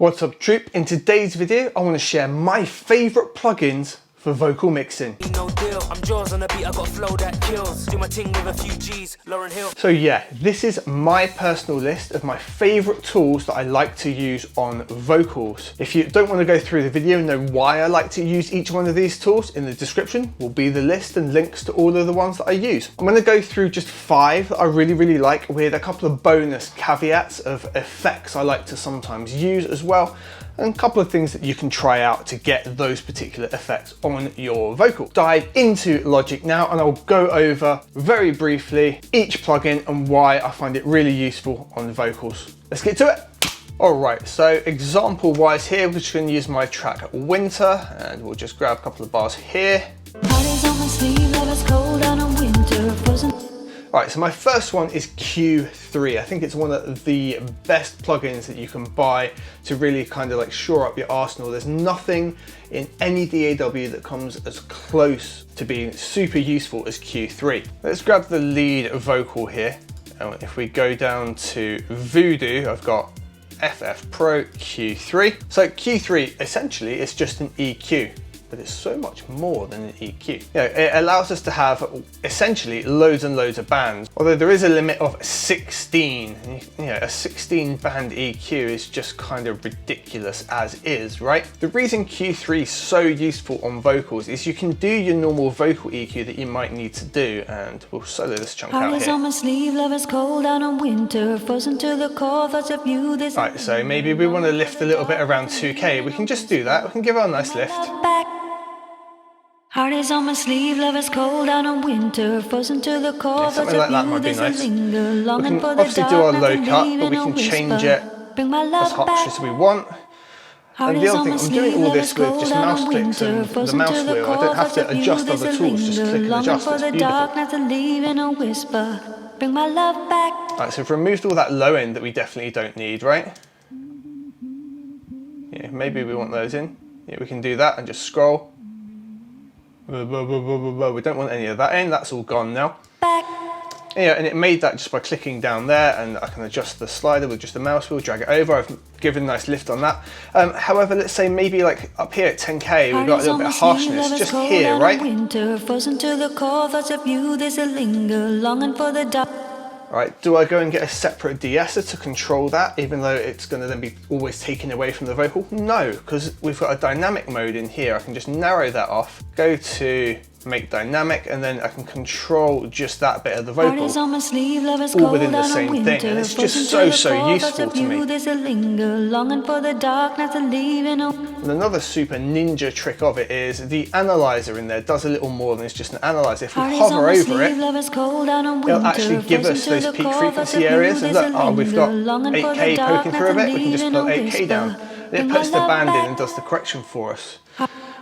What's up, troop? In today's video I want to share my favourite plugins for vocal mixing. No deal. I'm jaws on the beat, I got a flow that kills. Do my ting with a few G's, Lauren Hill. So yeah, this is my personal list of my favourite tools that I like to use on vocals. If you don't want to go through the video and know why I like to use each one of these tools, in the description will be the list and links to all of the ones that I use. I'm going to go through just 5 that I really like, with a couple of bonus caveats of effects I like to sometimes use as well, and a couple of things that you can try out to get those particular effects on your vocal. Dive into Logic now and I'll go over very briefly each plugin and why I find it really useful on vocals. Let's get to it. Alright, so example wise here, we're just going to use my track Winter and we'll just grab a couple of bars here. Alright, so my first one is Q3. I think it's one of the best plugins that you can buy to really kind of like shore up your arsenal. There's nothing in any DAW that comes as close to being super useful as Q3. Let's grab the lead vocal here. And if we go down to Voodoo, I've got FF Pro Q3. So Q3 essentially is just an EQ. But it's so much more than an EQ. You know, it allows us to have essentially loads and loads of bands. Although there is a limit of 16. You know, a 16 band EQ is just kind of ridiculous as is, right? The reason Q3 is so useful on vocals is you can do your normal vocal EQ that you might need to do, and we'll solo this chunk out here. On my sleeve, love is cold down on winter, frozen to the core, thoughts of you. Right, so maybe we want to lift a little bit around 2K. We can just do that. We can give it a nice lift. Heart is on my sleeve, love is cold down on winter, frozen to the core. Yeah, something like that might be nice. We can obviously do our low cut, but we can change it as harsh as we want. And the other thing, I'm doing all this with just mouse clicks and the mouse wheel. I don't have to adjust other tools, just click and adjust. It's beautiful. Alright, so we've removed all that low end that we definitely don't need, right? Yeah, maybe we want those in. Yeah, we can do that and just scroll. We don't want any of that in, that's all gone now. Yeah, and it made that just by clicking down there, and I can adjust the slider with just the mouse wheel, drag it over. I've given a nice lift on that. However, let's say maybe like up here at 10K, we've got a little bit of harshness just here, right? Right, do I go and get a separate de-esser to control that, even though it's going to then be always taken away from the vocal? No, because we've got a dynamic mode in here. I can just narrow that off, go to make dynamic, and then I can control just that bit of the vocal, all within the same thing, and it's just so useful to me. And another super ninja trick of it is the analyzer in there does a little more than it's just an analyzer. If we hover over it, it'll actually give us those peak frequency areas, and look, oh, we've got 8K poking through a bit, we can just put 8K down, and it puts the band in and does the correction for us.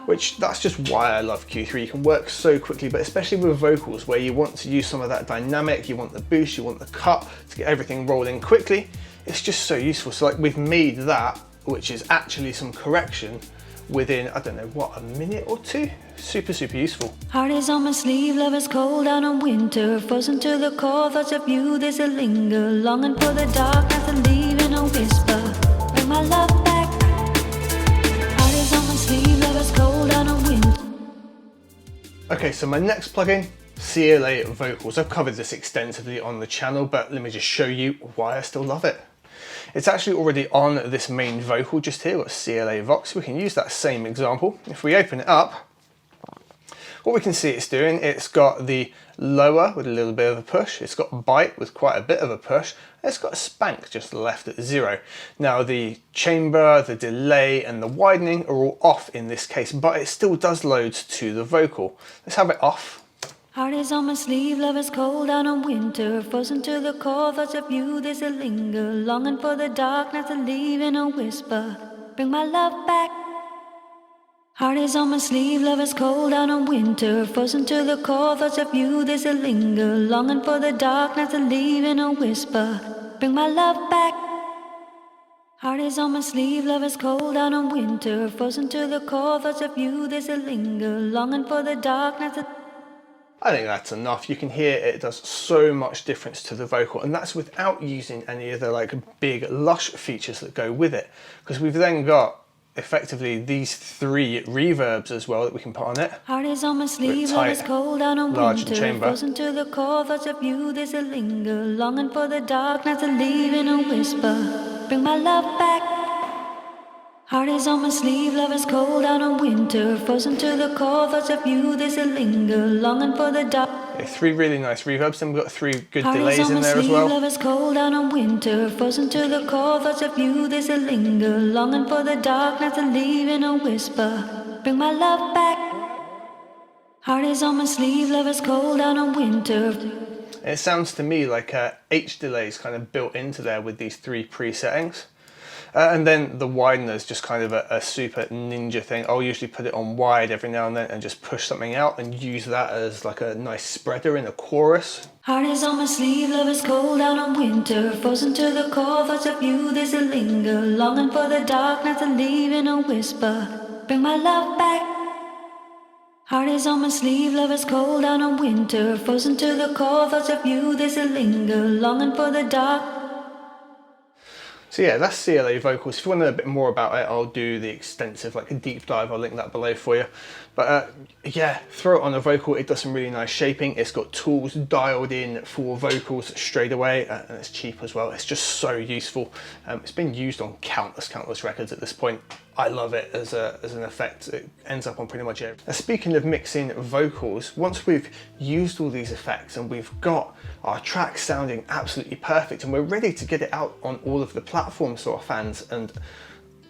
Which, that's just why I love Q3. You can work so quickly, but especially with vocals where you want to use some of that dynamic, you want the boost, you want the cut to get everything rolling quickly. It's just so useful. So like we've made that, which is actually some correction within, I don't know, what, a minute or two? Super useful. Heart is on my sleeve, love is cold down on winter, frozen to the core, thoughts of you, there's a linger, longing for the dark, not to leave in a whisper, bring my love back. Heart is on my sleeve, love is cold down on winter. Okay, so my next plugin, CLA Vocals. I've covered this extensively on the channel, but let me just show you why I still love it. It's actually already on this main vocal just here, got CLA Vox. We can use that same example. If we open it up, what we can see it's doing, it's got the lower with a little bit of a push, it's got bite with quite a bit of a push, and it's got a spank just left at 0. Now the chamber, the delay and the widening are all off in this case, but it still does loads to the vocal. Let's have it off. Heart is on my sleeve, love is cold down on winter, frozen to the core, thoughts of you, there's a linger, longing for the dark, not to leave in a whisper, bring my love back. Heart is on my sleeve, love is cold down on winter, frozen to the core, thoughts of you, there's a linger, longing for the dark, not to leave in a whisper, bring my love back. Heart is on my sleeve, love is cold down on winter, frozen to the core, thoughts of you, there's a linger, longing for the dark, not to... I think that's enough. You can hear it does so much difference to the vocal, and that's without using any of the like big lush features that go with it, because we've then got effectively these 3 reverbs as well that we can put on it. Heart is on my sleeve, love is cold down on large and winter. chamber. Frozen to the core, thoughts of you, there's a linger. Longing for the dark, not to leave in a whisper. Bring my love back. Heart is on my sleeve, love is cold down on winter. Frozen to the core, thoughts of you, there's a linger. Longing for the dark. Okay, 3 really nice reverbs, then we've got 3 good Heart delays is on in my there as sleeve, well. love is cold down on winter. Frozen to the core, thoughts of you, there's a linger. Longing for the dark, not to leave in a whisper. Bring my love back. Heart is on my sleeve, love is cold down on winter. And it sounds to me like H delays kind of built into there with these 3 pre-settings. And then the widener is just kind of a super ninja thing. I'll usually put it on wide every now and then and just push something out and use that as like a nice spreader in a chorus. Heart is on my sleeve, love is cold down on winter. Frozen to the core, thoughts of you, there's a linger. Longing for the dark, not to leave in a whisper. Bring my love back. Heart is on my sleeve, love is cold down on winter. Frozen to the core, thoughts of you, there's a linger. Longing for the dark. So yeah, that's CLA Vocals. If you want to know a bit more about it, I'll do the extensive, like a deep dive. I'll link that below for you. But yeah, throw it on a vocal. It does some really nice shaping. It's got tools dialed in for vocals straight away, and it's cheap as well. It's just so useful. It's been used on countless records at this point. I love it as an effect. It ends up on pretty much everything. Now, speaking of mixing vocals, once we've used all these effects and we've got our track sounding absolutely perfect and we're ready to get it out on all of the platforms so our fans and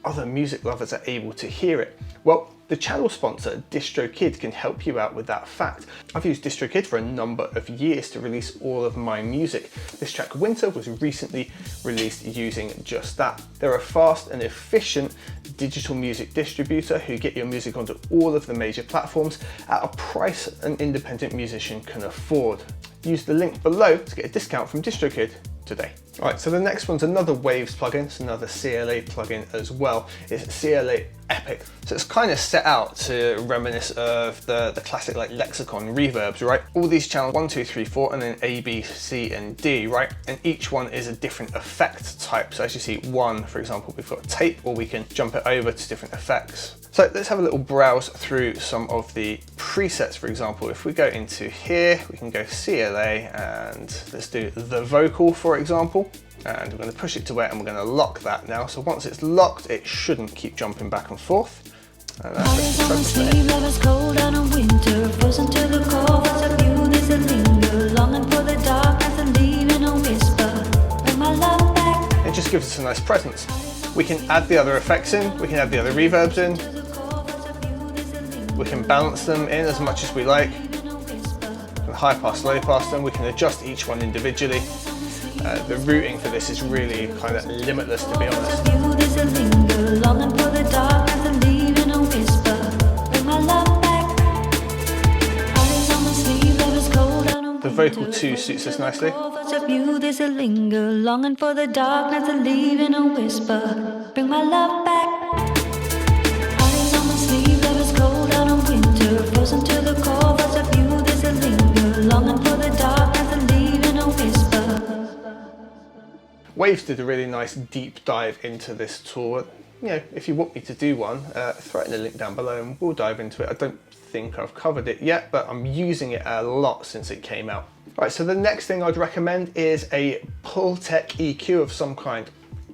other music lovers are able to hear it, well, the channel sponsor DistroKid can help you out with that fact. I've used DistroKid for a number of years to release all of my music. This track Winter was recently released using just that. They're a fast and efficient digital music distributor who get your music onto all of the major platforms at a price an independent musician can afford. Use the link below to get a discount from DistroKid today. Alright, so the next one's another Waves plugin. It's another CLA plugin as well. It's CLA Epic. So it's kind of set out to reminisce of the classic like lexicon reverbs, right? All these channels, 1, 2, 3, 4, and then A, B, C, and D, right? And each one is a different effect type. So as you see, 1, for example, we've got tape, or we can jump it over to different effects. So let's have a little browse through some of the presets. For example, if we go into here, we can go CLA and let's do the vocal, for example. And we're going to push it to where, and we're going to lock that now. So once it's locked, it shouldn't keep jumping back and forth. And that's just sleeve, love is cold down on winter. Frozen to the core, thoughts of you, there's a linger. Longing for the dark, not to leave in a whisper. Bring my love back. It just gives us a nice presence. We can add the other effects in, we can add the other reverbs in, we can balance them in as much as we like. And high pass, low pass them, we can adjust each one individually. The routing for this is really kind of limitless, to be honest. The vocal too suits us nicely. There's a linger, longing for the dark, not to leave in a whisper. Bring my love back. Heart is on my sleeve, love is cold down on winter. Frozen to the core, thoughts of you, there's a linger, longing for the dark, not to leave in a whisper. Waves did a really nice deep dive into this tool. You know, if you want me to do one, throw it in the link down below and we'll dive into it. I don't think I've covered it yet, but I'm using it a lot since it came out. Right, so the next thing I'd recommend is a Pultec EQ of some kind.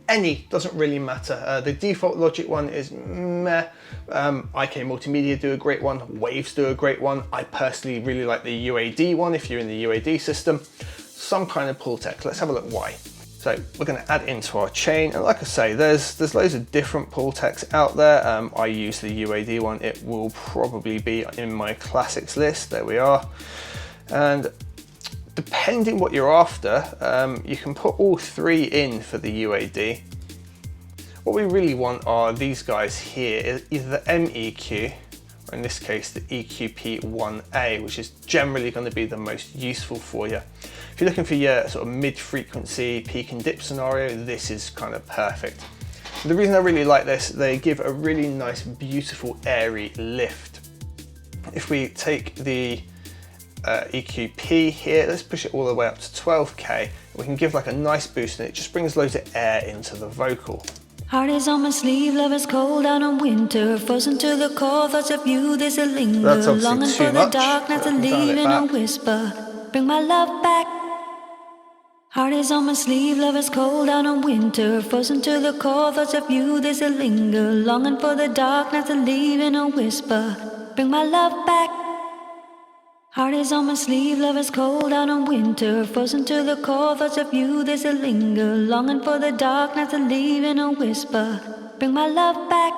Any, doesn't really matter. The default Logic one is meh. IK Multimedia do a great one, Waves do a great one. I personally really like the UAD one if you're in the UAD system. Some kind of Pultec, let's have a look why. So we're going to add into our chain, and like I say, there's loads of different Pultecs out there. I use the UAD one. It will probably be in my classics list. There we are. And depending what you're after, you can put all 3 in for the UAD. What we really want are these guys here, either the MEQ, or in this case the EQP1A, which is generally going to be the most useful for you. If you're looking for your sort of mid-frequency peak and dip scenario, this is kind of perfect. The reason I really like this, they give a really nice, beautiful, airy lift. If we take the EQP here. Let's push it all the way up to 12K. We can give like a nice boost and it just brings loads of air into the vocal. Heart is on my sleeve, love is cold out in winter, frozen to the core, thoughts of you, there's a linger, That's obviously longing too for the much. dark, not to leave in a whisper, bring my love back. Heart is on my sleeve, love is cold out in winter, frozen to the core, thoughts of you, there's a linger, longing for the dark, not to leave in a whisper, bring my love back. Heart is on my sleeve, love is cold out in winter, frozen to the core, thoughts of you, there's a linger, longing for the dark, not to leave in a whisper, bring my love back.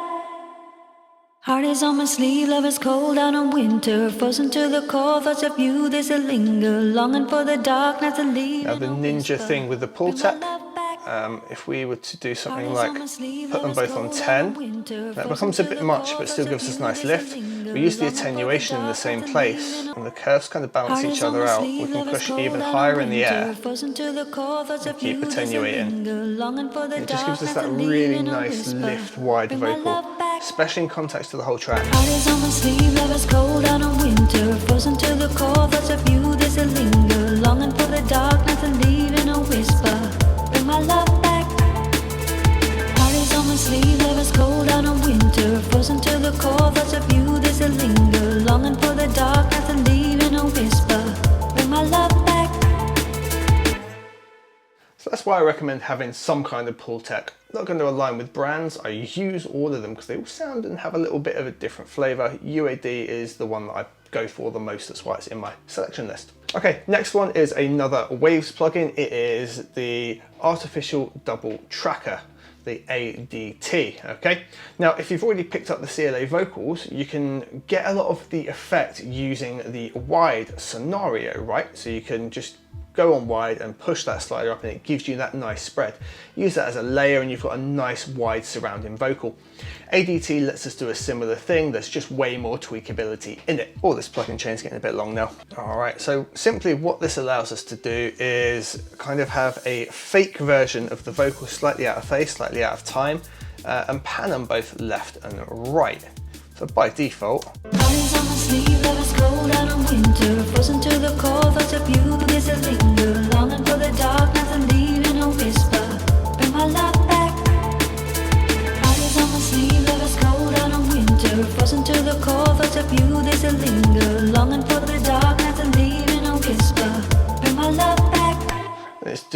Heart is on my sleeve, love is cold out in winter, frozen to the core, thoughts of you, there's a linger, longing for the dark, not to leave. Now the ninja thing with the Pultec, if we were to do something like put them both on 10, that becomes a bit much but still gives us a nice lift. We use the attenuation in the same place and the curves kind of balance each other out. We can push even higher in the air and keep attenuating. It just gives us that really nice lift wide vocal, especially in context to the whole track. Heart is on my sleeve, love is cold out in winter, frozen to the core, thoughts of you, there's a linger, longing for the dark, not to leave in a whisper, bring my love back. Heart is on my sleeve, love is cold out in winter, frozen to the core, thoughts of you, there's a linger, longing for the dark, not to leave in a whisper, bring my love back. So that's why I recommend having some kind of Pultec. Not going to align with brands, I use all of them because they all sound and have a little bit of a different flavour. UAD is the one that I go for the most, that's why it's in my selection list. Okay, next one is another Waves plugin. It is the Artificial Double Tracker, the ADT, okay? Now, if you've already picked up the CLA Vocals, you can get a lot of the effect using the wide scenario, right? So you can just go on wide and push that slider up and it gives you that nice spread. Use that as a layer and you've got a nice wide surrounding vocal. ADT lets us do a similar thing, there's just way more tweakability in it. Oh, this plugin chain's getting a bit long now. All right, so simply what this allows us to do is kind of have a fake version of the vocal slightly out of phase, slightly out of time, and pan them both left and right. So by default, Heart is on my sleeve, love is cold out in winter, frozen to the core, thoughts of you, there's a linger, longing for the dark, not to leave in a whisper, bring my love back. Heart is on my sleeve, love is cold out in winter, frozen to the core, thoughts of you, there's a linger, longing for the dark, not to leave in a whisper, bring my love back.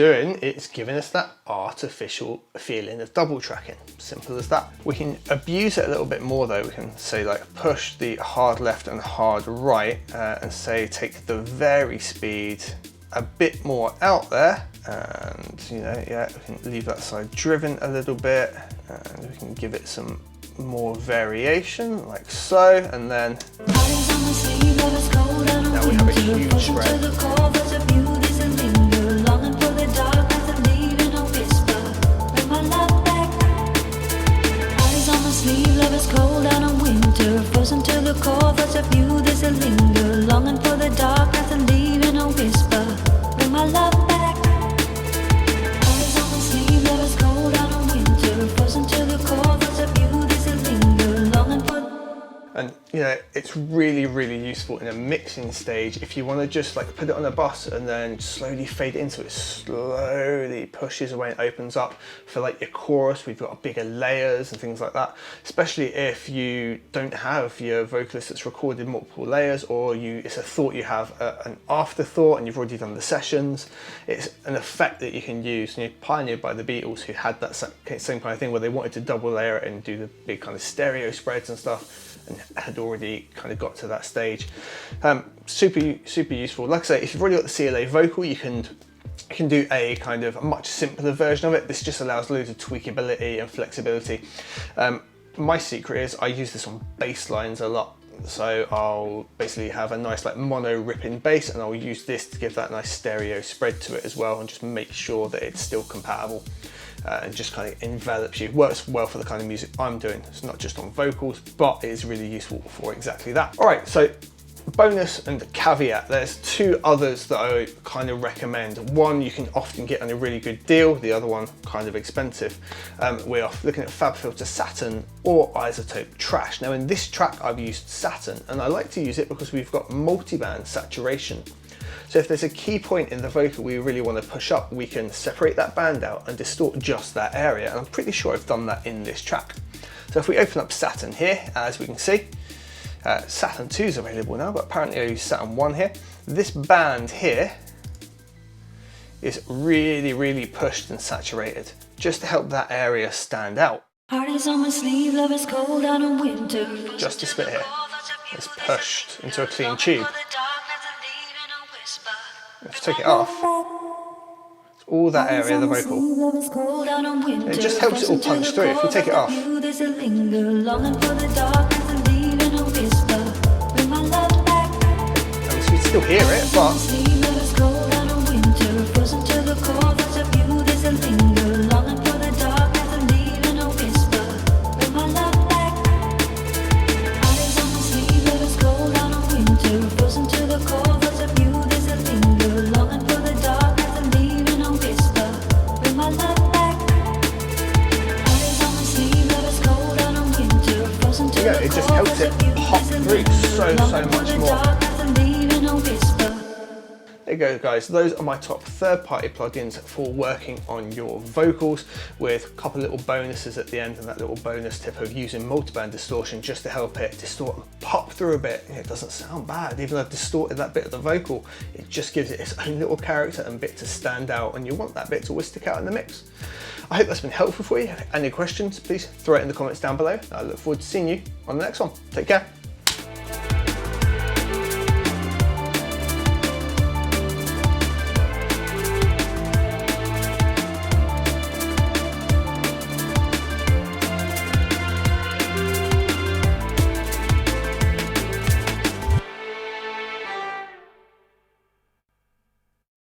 it's giving us that artificial feeling of double tracking. Simple as that. We can abuse it a little bit more though. We can say like push the hard left and hard right and say take the vary speed a bit more out there, and you know, yeah, we can leave that side driven a little bit and we can give it some more variation like so, and then now we have a huge spread. Love is cold out in winter, frozen to the core, thoughts of you, there's a linger, longing for the dark, not to leave in a whisper, bring my love back. Heart is on my sleeve, love is cold out in winter, frozen to the core, thoughts of you, there's a linger, longing for. And you know, it's really, really useful in a mixing stage if you want to just like put it on a bus and then slowly fade into it, slowly pushes away and opens up. For like your chorus, we've got bigger layers and things like that, especially if you don't have your vocalist that's recorded multiple layers, or it's a thought you have an afterthought and you've already done the sessions. It's an effect that you can use, and you're pioneered by the Beatles, who had that same kind of thing where they wanted to double layer it and do the big kind of stereo spreads and stuff, and had already kind of got to that stage. Super useful. Like I say, if you've already got the CLA vocal, you can do a kind of a much simpler version of it. This just allows loads of tweakability and flexibility. My secret is I use this on bass lines a lot. So I'll basically have a nice like mono ripping bass, and I'll use this to give that nice stereo spread to it as well, and just make sure that it's still compatible. And just kind of envelops you. Works well for the kind of music I'm doing. It's not just on vocals, but it is really useful for exactly that. All right, so bonus and caveat, there's two others that I kind of recommend. One you can often get on a really good deal, the other one kind of expensive. We're looking at FabFilter Saturn or Isotope Trash. Now in this track I've used Saturn, and I like to use it because we've got multi-band saturation. So if there's a key point in the vocal we really want to push up, we can separate that band out and distort just that area, and I'm pretty sure I've done that in this track. So if we open up Saturn here, as we can see, Saturn 2 is available now, but apparently I use Saturn 1 here. This band here is really pushed and saturated, just to help that area stand out. Heart is on my sleeve, love is cold out in winter. Just this bit here is pushed into a clean tube. If you take it off, it's all that area of the vocal. It just helps it all punch through. If we take it off, so you still hear it, but it just helps it pop through so much more. There you go guys, those are my top third-party plugins for working on your vocals, with a couple little bonuses at the end and that little bonus tip of using multiband distortion just to help it distort and pop through a bit. It doesn't sound bad, even though I've distorted that bit of the vocal, it just gives it its own little character and bit to stand out, and you want that bit to always stick out in the mix. I hope that's been helpful for you. If you have any questions, please throw it in the comments down below. I look forward to seeing you on the next one. Take care.